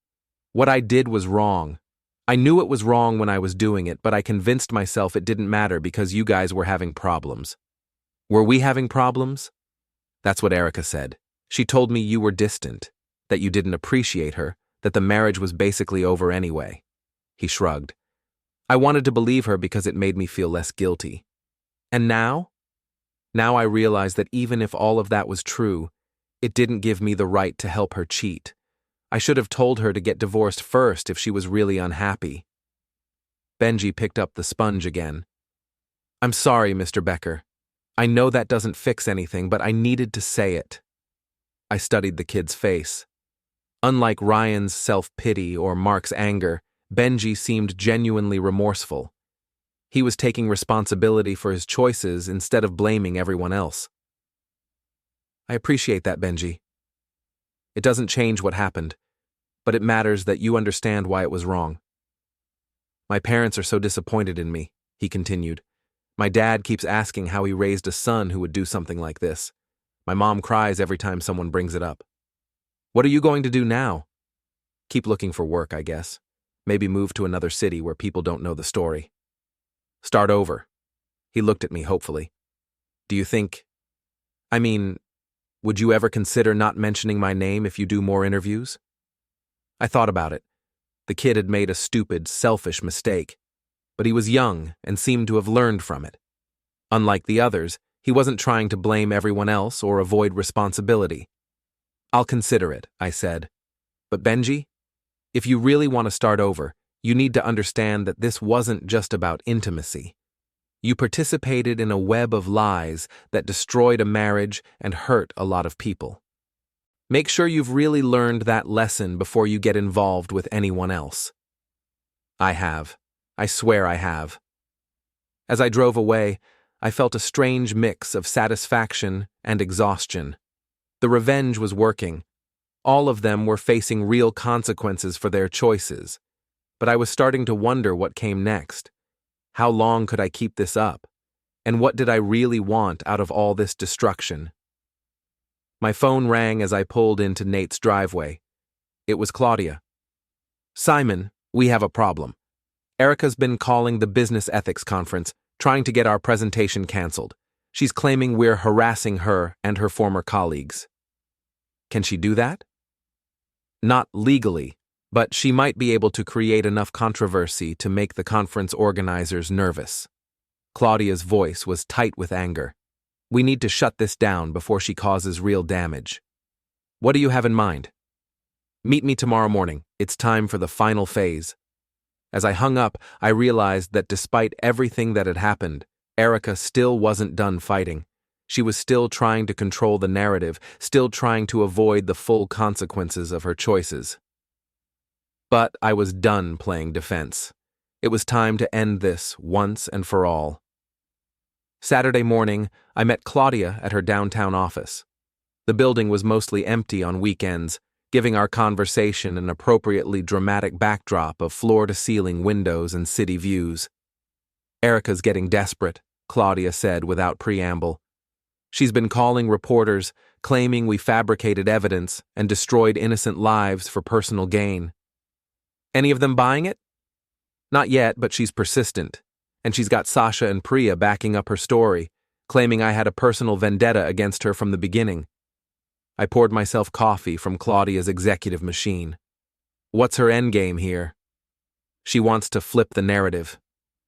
What I did was wrong. I knew it was wrong when I was doing it, but I convinced myself it didn't matter because you guys were having problems." "Were we having problems?" "That's what Erica said. She told me you were distant, that you didn't appreciate her, that the marriage was basically over anyway." He shrugged. "I wanted to believe her because it made me feel less guilty. And now? Now I realize that even if all of that was true, it didn't give me the right to help her cheat. I should have told her to get divorced first if she was really unhappy." Benji picked up the sponge again. "I'm sorry, Mr. Becker. I know that doesn't fix anything, but I needed to say it." I studied the kid's face. Unlike Ryan's self-pity or Mark's anger, Benji seemed genuinely remorseful. He was taking responsibility for his choices instead of blaming everyone else. "I appreciate that, Benji. It doesn't change what happened, but it matters that you understand why it was wrong. My parents are so disappointed in me," he continued. "My dad keeps asking how he raised a son who would do something like this. My mom cries every time someone brings it up. What are you going to do now?" "Keep looking for work, I guess. Maybe move to another city where people don't know the story. Start over." He looked at me hopefully. "Do you think... would you ever consider not mentioning my name if you do more interviews?" I thought about it. The kid had made a stupid, selfish mistake, but he was young and seemed to have learned from it. Unlike the others, he wasn't trying to blame everyone else or avoid responsibility. "I'll consider it," I said. "But Benji, if you really want to start over, you need to understand that this wasn't just about intimacy. You participated in a web of lies that destroyed a marriage and hurt a lot of people. Make sure you've really learned that lesson before you get involved with anyone else." "I have. I swear I have." As I drove away, I felt a strange mix of satisfaction and exhaustion. The revenge was working. All of them were facing real consequences for their choices. But I was starting to wonder what came next. How long could I keep this up? And what did I really want out of all this destruction? My phone rang as I pulled into Nate's driveway. It was Claudia. "Simon, we have a problem. Erica's been calling the business ethics conference, trying to get our presentation canceled. She's claiming we're harassing her and her former colleagues." "Can she do that?" "Not legally, but she might be able to create enough controversy to make the conference organizers nervous." Claudia's voice was tight with anger. "We need to shut this down before she causes real damage." "What do you have in mind?" "Meet me tomorrow morning. It's time for the final phase." As I hung up, I realized that despite everything that had happened, Erica still wasn't done fighting. She was still trying to control the narrative, still trying to avoid the full consequences of her choices. But I was done playing defense. It was time to end this once and for all. Saturday morning, I met Claudia at her downtown office. The building was mostly empty on weekends, giving our conversation an appropriately dramatic backdrop of floor-to-ceiling windows and city views. "Erica's getting desperate," Claudia said without preamble. "She's been calling reporters, claiming we fabricated evidence and destroyed innocent lives for personal gain. Any of them buying it? Not yet, but she's persistent. And she's got Sasha and Priya backing up her story, claiming I had a personal vendetta against her from the beginning." I poured myself coffee from Claudia's executive machine. What's her endgame here? She wants to flip the narrative,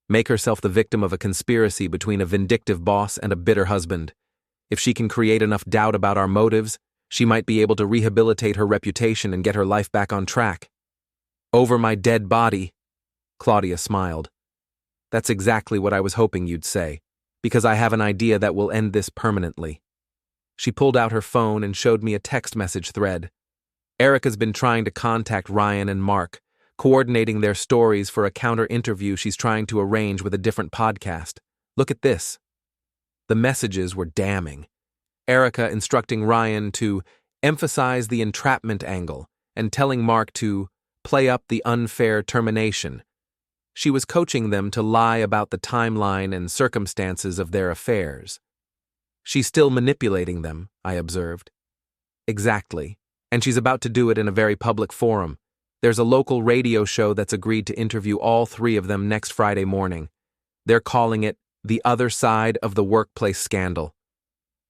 make herself the victim of a conspiracy between a vindictive boss and a bitter husband. If she can create enough doubt about our motives, she might be able to rehabilitate her reputation and get her life back on track. "Over my dead body," Claudia smiled. "That's exactly what I was hoping you'd say, because I have an idea that will end this permanently." She pulled out her phone and showed me a text message thread. "Erica's been trying to contact Ryan and Mark, coordinating their stories for a counter-interview she's trying to arrange with a different podcast. Look at this." The messages were damning. Erica instructing Ryan to emphasize the entrapment angle and telling Mark to play up the unfair termination. She was coaching them to lie about the timeline and circumstances of their affairs. "She's still manipulating them," I observed. "Exactly. And she's about to do it in a very public forum. There's a local radio show that's agreed to interview all three of them next Friday morning. They're calling it The Other Side of the Workplace Scandal.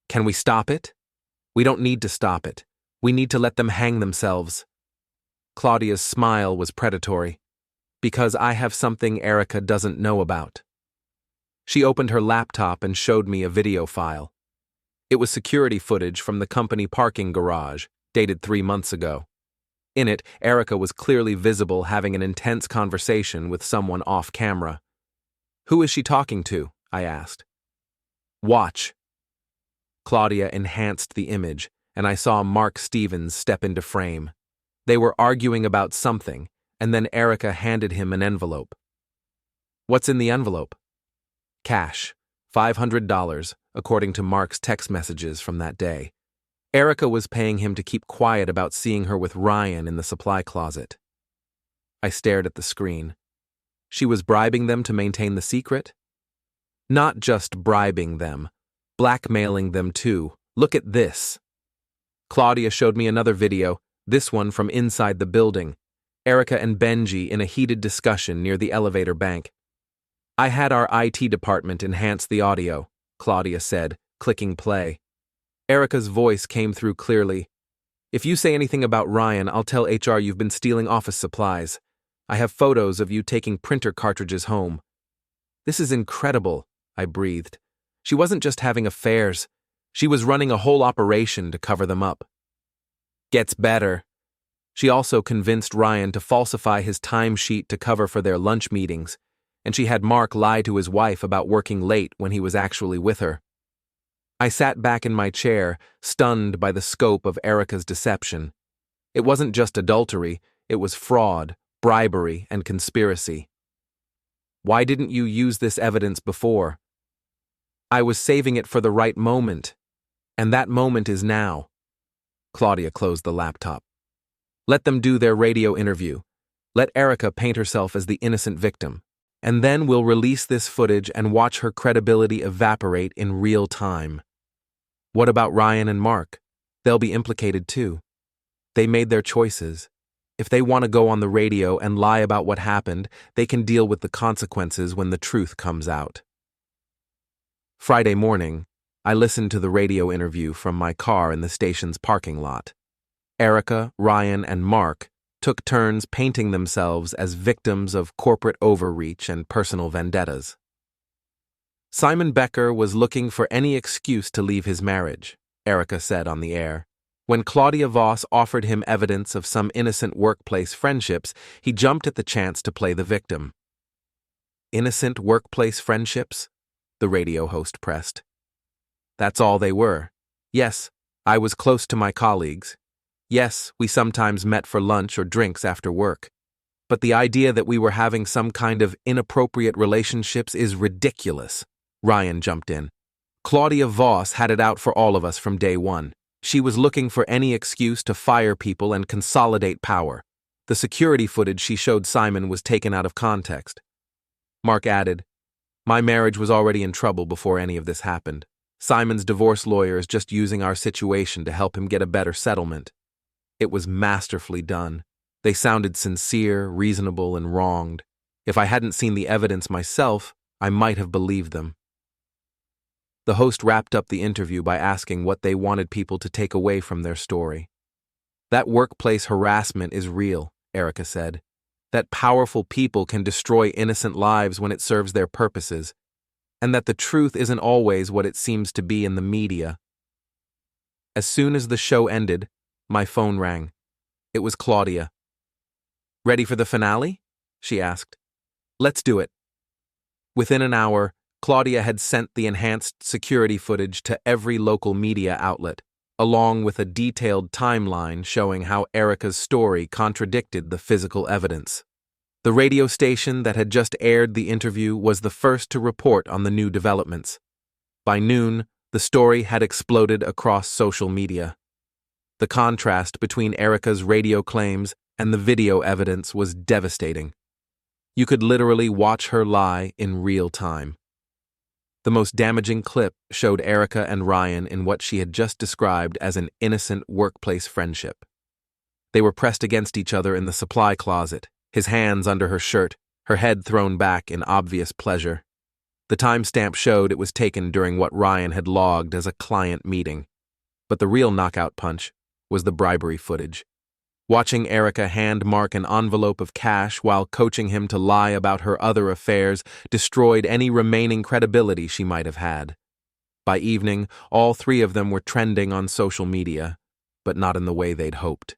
Can we stop it? We don't need to stop it. We need to let them hang themselves." Claudia's smile was predatory. "Because I have something Erica doesn't know about." She opened her laptop and showed me a video file. It was security footage from the company parking garage, dated 3 months ago. In it, Erica was clearly visible having an intense conversation with someone off camera. "Who is she talking to?" I asked. "Watch." Claudia enhanced the image, and I saw Mark Stevens step into frame. They were arguing about something, and then Erica handed him an envelope. "What's in the envelope?" "Cash, $500, according to Mark's text messages from that day. Erica was paying him to keep quiet about seeing her with Ryan in the supply closet." I stared at the screen. She was bribing them to maintain the secret? Not just bribing them, blackmailing them too. "Look at this." Claudia showed me another video, this one from inside the building. Erica and Benji in a heated discussion near the elevator bank. "I had our IT department enhance the audio," Claudia said, clicking play. Erica's voice came through clearly. "If you say anything about Ryan, I'll tell HR you've been stealing office supplies. I have photos of you taking printer cartridges home." "This is incredible," I breathed. She wasn't just having affairs. She was running a whole operation to cover them up. "Gets better." She also convinced Ryan to falsify his timesheet to cover for their lunch meetings, and she had Mark lie to his wife about working late when he was actually with her. I sat back in my chair, stunned by the scope of Erica's deception. It wasn't just adultery, it was fraud, bribery, and conspiracy. "Why didn't you use this evidence before?" "I was saving it for the right moment, and that moment is now." Claudia closed the laptop. "Let them do their radio interview. Let Erica paint herself as the innocent victim. And then we'll release this footage and watch her credibility evaporate in real time." "What about Ryan and Mark? They'll be implicated too. They made their choices. If they want to go on the radio and lie about what happened, they can deal with the consequences when the truth comes out." Friday morning, I listened to the radio interview from my car in the station's parking lot. Erica, Ryan, and Mark took turns painting themselves as victims of corporate overreach and personal vendettas. Simon Becker was looking for any excuse to leave his marriage, Erica said on the air. When Claudia Voss offered him evidence of some innocent workplace friendships, he jumped at the chance to play the victim. Innocent workplace friendships? the radio host pressed. That's all they were. Yes, I was close to my colleagues. Yes, we sometimes met for lunch or drinks after work. But the idea that we were having some kind of inappropriate relationships is ridiculous. Ryan jumped in. Claudia Voss had it out for all of us from day one. She was looking for any excuse to fire people and consolidate power. The security footage she showed Simon was taken out of context. Mark added, "My marriage was already in trouble before any of this happened. Simon's divorce lawyer is just using our situation to help him get a better settlement." It was masterfully done. They sounded sincere, reasonable, and wronged. If I hadn't seen the evidence myself, I might have believed them. The host wrapped up the interview by asking what they wanted people to take away from their story. "That workplace harassment is real," Erica said. "That powerful people can destroy innocent lives when it serves their purposes, and that the truth isn't always what it seems to be in the media." As soon as the show ended, my phone rang. It was Claudia. "Ready for the finale?" she asked. "Let's do it." Within an hour, Claudia had sent the enhanced security footage to every local media outlet, along with a detailed timeline showing how Erica's story contradicted the physical evidence. The radio station that had just aired the interview was the first to report on the new developments. By noon, the story had exploded across social media. The contrast between Erica's radio claims and the video evidence was devastating. You could literally watch her lie in real time. The most damaging clip showed Erica and Ryan in what she had just described as an innocent workplace friendship. They were pressed against each other in the supply closet, his hands under her shirt, her head thrown back in obvious pleasure. The timestamp showed it was taken during what Ryan had logged as a client meeting. But the real knockout punch was the bribery footage. Watching Erica hand Mark an envelope of cash while coaching him to lie about her other affairs destroyed any remaining credibility she might have had. By evening, all three of them were trending on social media, but not in the way they'd hoped.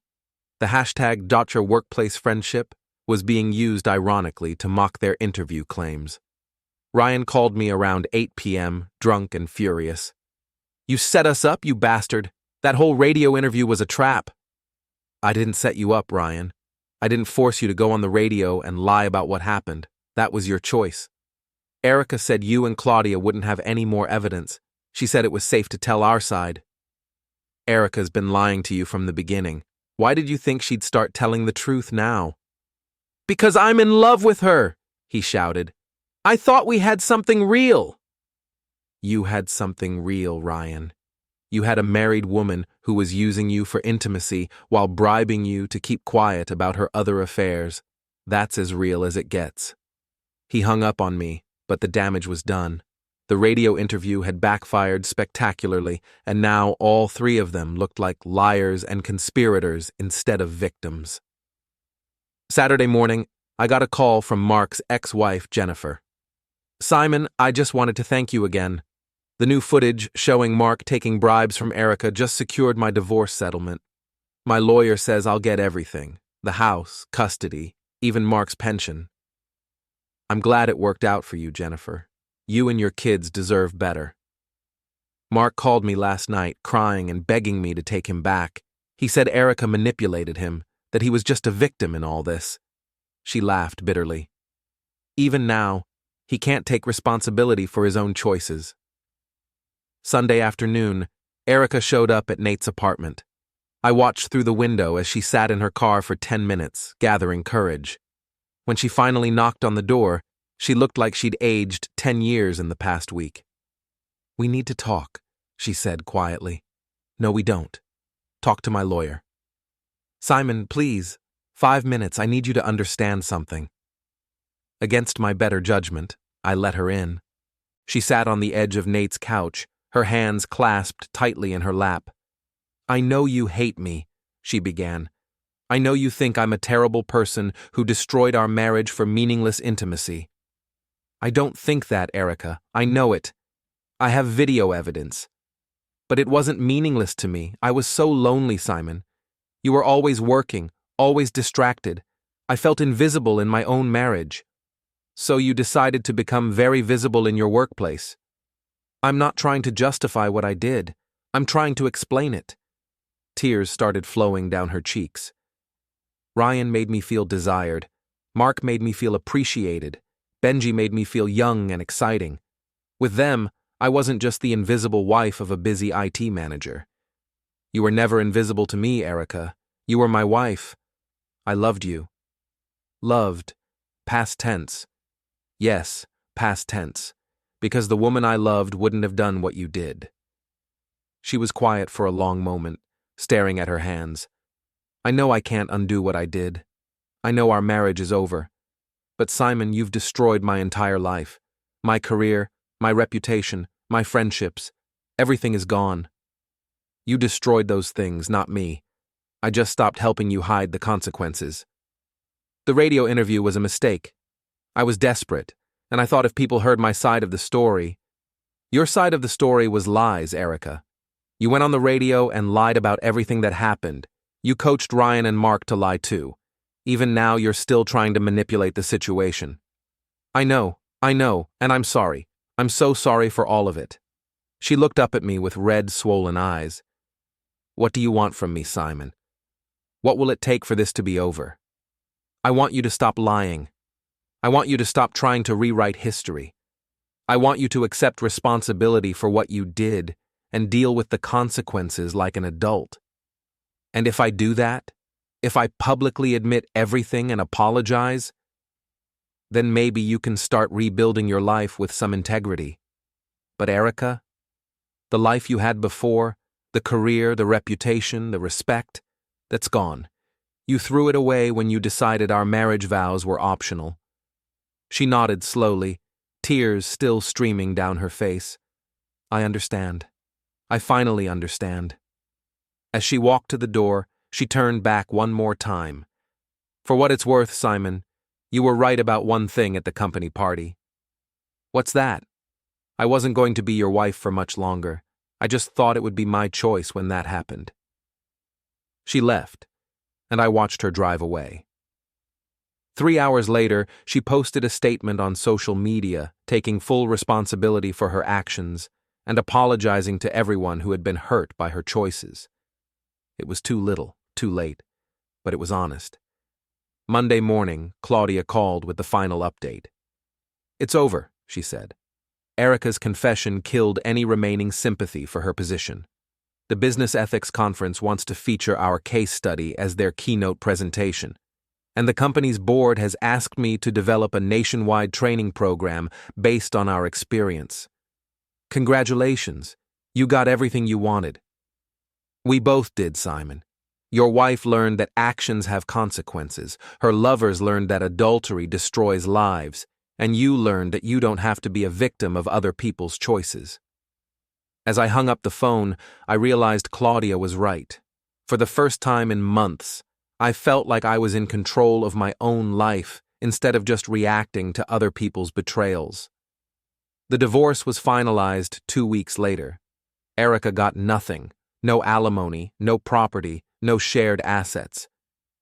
The hashtag #DotYourWorkplaceFriendship was being used ironically to mock their interview claims. Ryan called me around 8 p.m., drunk and furious. "You set us up, you bastard! That whole radio interview was a trap." "I didn't set you up, Ryan. I didn't force you to go on the radio and lie about what happened. That was your choice. Erica said you and Claudia wouldn't have any more evidence. She said it was safe to tell our side." "Erica's been lying to you from the beginning. Why did you think she'd start telling the truth now?" "Because I'm in love with her," he shouted. "I thought we had something real." "You had something real, Ryan. You had a married woman who was using you for intimacy while bribing you to keep quiet about her other affairs. That's as real as it gets." He hung up on me, but the damage was done. The radio interview had backfired spectacularly, and now all three of them looked like liars and conspirators instead of victims. Saturday morning, I got a call from Mark's ex-wife, Jennifer. "Simon, I just wanted to thank you again. The new footage showing Mark taking bribes from Erica just secured my divorce settlement. My lawyer says I'll get everything: the house, custody, even Mark's pension. I'm glad it worked out for you, Jennifer. You and your kids deserve better." Mark called me last night, crying and begging me to take him back. He said Erica manipulated him, that he was just a victim in all this. She laughed bitterly. Even now, he can't take responsibility for his own choices. Sunday afternoon, Erica showed up at Nate's apartment. I watched through the window as she sat in her car for 10 minutes, gathering courage. When she finally knocked on the door, she looked like she'd aged 10 years in the past week. "We need to talk," she said quietly. "No, we don't. Talk to my lawyer." "Simon, please. 5 minutes, I need you to understand something." Against my better judgment, I let her in. She sat on the edge of Nate's couch, her hands clasped tightly in her lap. "I know you hate me," she began. "I know you think I'm a terrible person who destroyed our marriage for meaningless intimacy. I don't think that, Erica. I know it. I have video evidence. But it wasn't meaningless to me. I was so lonely, Simon. You were always working, always distracted. I felt invisible in my own marriage. So you decided to become very visible in your workplace. I'm not trying to justify what I did. I'm trying to explain it. Tears started flowing down her cheeks. Ryan made me feel desired. Mark made me feel appreciated. Benji made me feel young and exciting. With them, I wasn't just the invisible wife of a busy IT manager. You were never invisible to me, Erica. You were my wife. I loved you. Loved. Past tense. Yes, past tense. Because the woman I loved wouldn't have done what you did. She was quiet for a long moment, staring at her hands. I know I can't undo what I did. I know our marriage is over. But Simon, you've destroyed my entire life. My career, my reputation, my friendships. Everything is gone. You destroyed those things, not me. I just stopped helping you hide the consequences. The radio interview was a mistake. I was desperate, and I thought if people heard my side of the story. Your side of the story was lies, Erica. You went on the radio and lied about everything that happened. You coached Ryan and Mark to lie too. Even now, you're still trying to manipulate the situation. I know, and I'm sorry. I'm so sorry for all of it. She looked up at me with red, swollen eyes. What do you want from me, Simon? What will it take for this to be over? I want you to stop lying. I want you to stop trying to rewrite history. I want you to accept responsibility for what you did and deal with the consequences like an adult. And if I do that, if I publicly admit everything and apologize, then maybe you can start rebuilding your life with some integrity. But Erica, the life you had before, the career, the reputation, the respect, that's gone. You threw it away when you decided our marriage vows were optional. She nodded slowly, tears still streaming down her face. I understand. I finally understand. As she walked to the door, she turned back one more time. For what it's worth, Simon, you were right about one thing at the company party. What's that? I wasn't going to be your wife for much longer. I just thought it would be my choice when that happened. She left, and I watched her drive away. 3 hours later, she posted a statement on social media, taking full responsibility for her actions and apologizing to everyone who had been hurt by her choices. It was too little, too late, but it was honest. Monday morning, Claudia called with the final update. It's over, she said. Erica's confession killed any remaining sympathy for her position. The Business Ethics Conference wants to feature our case study as their keynote presentation, and the company's board has asked me to develop a nationwide training program based on our experience. Congratulations, you got everything you wanted. We both did, Simon. Your wife learned that actions have consequences, her lovers learned that adultery destroys lives, and you learned that you don't have to be a victim of other people's choices. As I hung up the phone, I realized Claudia was right. For the first time in months, I felt like I was in control of my own life instead of just reacting to other people's betrayals. The divorce was finalized 2 weeks later. Erica got nothing, no alimony, no property, no shared assets.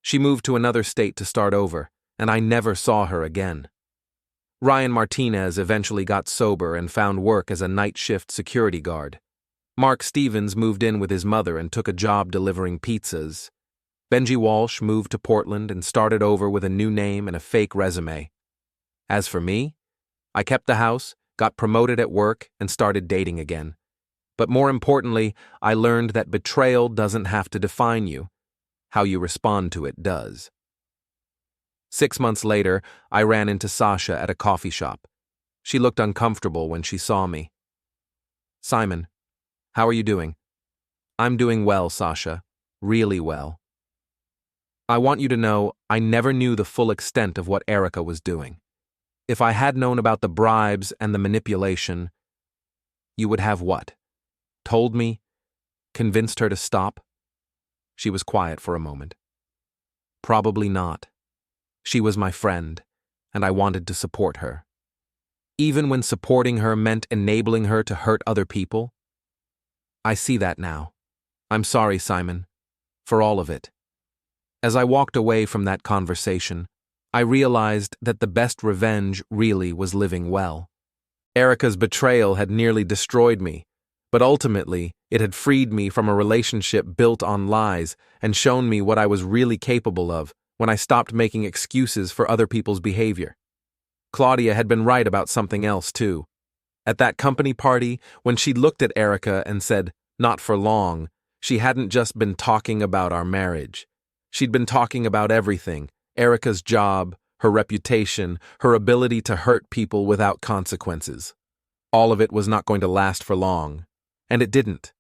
She moved to another state to start over, and I never saw her again. Ryan Martinez eventually got sober and found work as a night shift security guard. Mark Stevens moved in with his mother and took a job delivering pizzas. Benji Walsh moved to Portland and started over with a new name and a fake resume. As for me, I kept the house, got promoted at work, and started dating again. But more importantly, I learned that betrayal doesn't have to define you. How you respond to it does. 6 months later, I ran into Sasha at a coffee shop. She looked uncomfortable when she saw me. Simon, how are you doing? I'm doing well, Sasha. Really well. I want you to know I never knew the full extent of what Erica was doing. If I had known about the bribes and the manipulation, you would have what? Told me? Convinced her to stop? She was quiet for a moment. Probably not. She was my friend, and I wanted to support her. Even when supporting her meant enabling her to hurt other people? I see that now. I'm sorry, Simon, for all of it. As I walked away from that conversation, I realized that the best revenge really was living well. Erica's betrayal had nearly destroyed me, but ultimately, it had freed me from a relationship built on lies and shown me what I was really capable of when I stopped making excuses for other people's behavior. Claudia had been right about something else, too. At that company party, when she looked at Erica and said, "Not for long," she hadn't just been talking about our marriage. She'd been talking about everything: Erica's job, her reputation, her ability to hurt people without consequences. All of it was not going to last for long. And it didn't.